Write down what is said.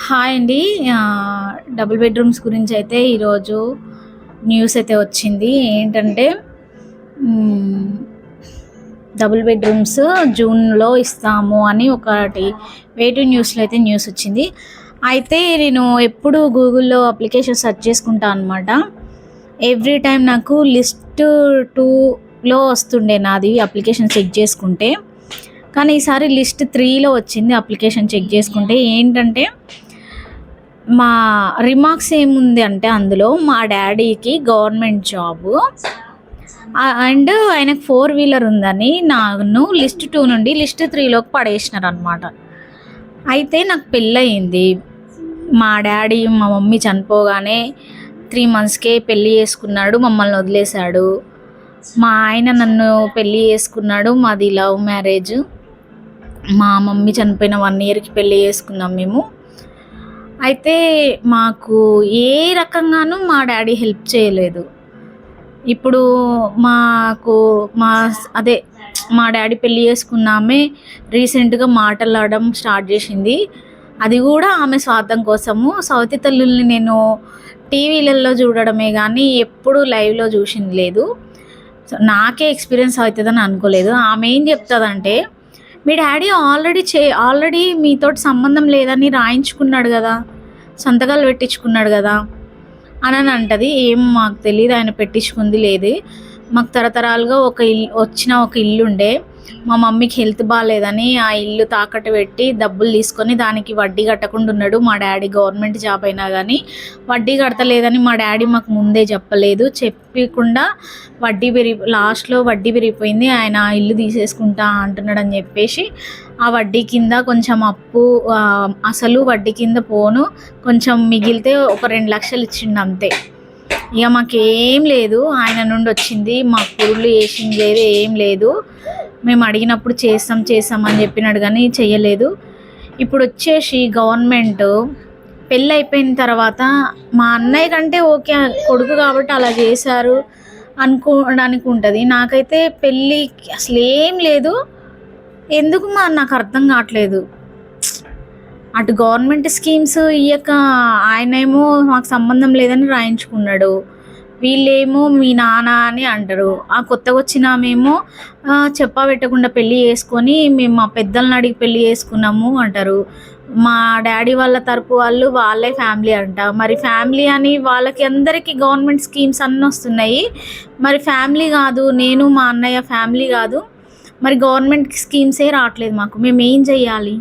Hi అండి. Double bedrooms గురించయితే ఈరోజు news అయితే వచ్చింది. ఏంటంటే హ్మ్. డబుల్ బెడ్‌రూమ్స్ జూన్‌లో ఇస్తాము అని ఒకటి వే2 న్యూస్‌లో అయితే న్యూస్ వచ్చింది. అయితే నేను ఎప్పుడు గూగుల్‌లో అప్లికేషన్ సెర్చ్ చేసుకుంటా అనమాట. ఎవ్రీ టైమ్ నాకు లిస్ట్ 2లో వస్తుండే నాది అప్లికేషన్ చెక్ చేసుకుంటే. కానీ ఈసారి లిస్ట్ 3లో వచ్చింది అప్లికేషన్ చెక్ చేసుకుంటే. ఏంటంటే మా రిమార్క్స్ ఏముంది అంటే అందులో మా డ్యాడీకి గవర్నమెంట్ జాబు అండ్ ఆయనకు 4 వీలర్ ఉందని నన్ను లిస్ట్ 2 నుండి లిస్ట్ 3లోకి పడేసినారనమాట. అయితే నాకు పెళ్ళయింది. మా డ్యాడీ మా మమ్మీ చనిపోగానే 3 మంత్స్‌కే పెళ్లి చేసుకున్నాడు. మమ్మల్ని వదిలేశాడు. మా ఆయన నన్ను పెళ్లి చేసుకున్నాడు. మాది లవ్ మ్యారేజ్. మా మమ్మీ చనిపోయిన 1 ఇయర్‌కి పెళ్లి చేసుకున్నాం మేము. అయితే మాకు ఏ రకంగానూ మా డ్యాడీ హెల్ప్ చేయలేదు. ఇప్పుడు మాకు అదే మా డ్యాడీ పెళ్లి చేసుకున్న ఆమె రీసెంట్‌గా మాటలాడడం స్టార్ట్ చేసింది. అది కూడా ఆమె స్వార్థం కోసము. సవతి తల్లుల్ని నేను టీవీలలో చూడడమే కానీ ఎప్పుడు లైవ్‌లో చూసింది లేదు. సో నాకే ఎక్స్పీరియన్స్ అవుతుందని అనుకోలేదు. ఆమె ఏం చెప్తుందంటే, మీ డ్యాడీ ఆల్రెడీ మీతోటి సంబంధం లేదని రాయించుకున్నాడు కదా, సంతకాలు పెట్టించుకున్నాడు కదా అని అంటది. ఏం మాకు తెలియదు ఆయన పెట్టించుకుంది లేదు. మాకు తరతరాలుగా ఒక ఇల్లు ఉండే, మా మమ్మీకి హెల్త్ బాగాలేదని ఆ ఇల్లు తాకట్టు పెట్టి డబ్బులు తీసుకొని దానికి వడ్డీ కట్టకుండా ఉన్నాడు మా డాడీ. గవర్నమెంట్ జాబ్ అయినా కానీ వడ్డీ కడతలేదని మా డాడీ మాకు ముందే చెప్పలేదు. చెప్పకుండా లాస్ట్లో వడ్డీ పెరిగిపోయింది, ఆయన ఇల్లు తీసేసుకుంటా అంటున్నాడని చెప్పేసి ఆ వడ్డీ కింద కొంచెం అప్పు, అసలు వడ్డీ కింద పోను కొంచెం మిగిలితే ఒక 2 లక్షలు ఇచ్చిండు అంతే. ఇక మాకేం లేదు, ఆయన నుండి వచ్చింది. మాకు పూర్లు చేసింది లేదు, ఏం లేదు. మేము అడిగినప్పుడు చేస్తాం అని చెప్పినాడు కానీ చెయ్యలేదు. ఇప్పుడు వచ్చేసి గవర్నమెంట్ పెళ్ళి అయిపోయిన తర్వాత మా అన్నయ్య కంటే ఓకే, కొడుకు కాబట్టి అలా చేశారు అనుకోవడానికి ఉంటుంది. నాకైతే పెళ్ళికి అసలు ఏం లేదు. ఎందుకు నాకు అర్థం కావట్లేదు. అటు గవర్నమెంట్ స్కీమ్స్ ఇయ్యక ఆయనేమో మాకు సంబంధం లేదని రాయించుకున్నాడు. వీళ్ళేమో మీ నాన్న అని అంటారు. ఆ కొత్తగా వచ్చినామేమో చెప్పా పెట్టకుండా పెళ్ళి చేసుకొని మేము మా పెద్దలను అడిగి పెళ్ళి చేసుకున్నాము అంటారు. మా డాడీ వాళ్ళ తరపు వాళ్ళే ఫ్యామిలీ అంట. మరి ఫ్యామిలీ అని వాళ్ళకి అందరికీ గవర్నమెంట్ స్కీమ్స్ అన్నీ వస్తున్నాయి. మరి ఫ్యామిలీ కాదు, నేను మా అన్నయ్య ఫ్యామిలీ కాదు, మరి గవర్నమెంట్ స్కీమ్సే రావట్లేదు మాకు. మేము ఏం చెయ్యాలి?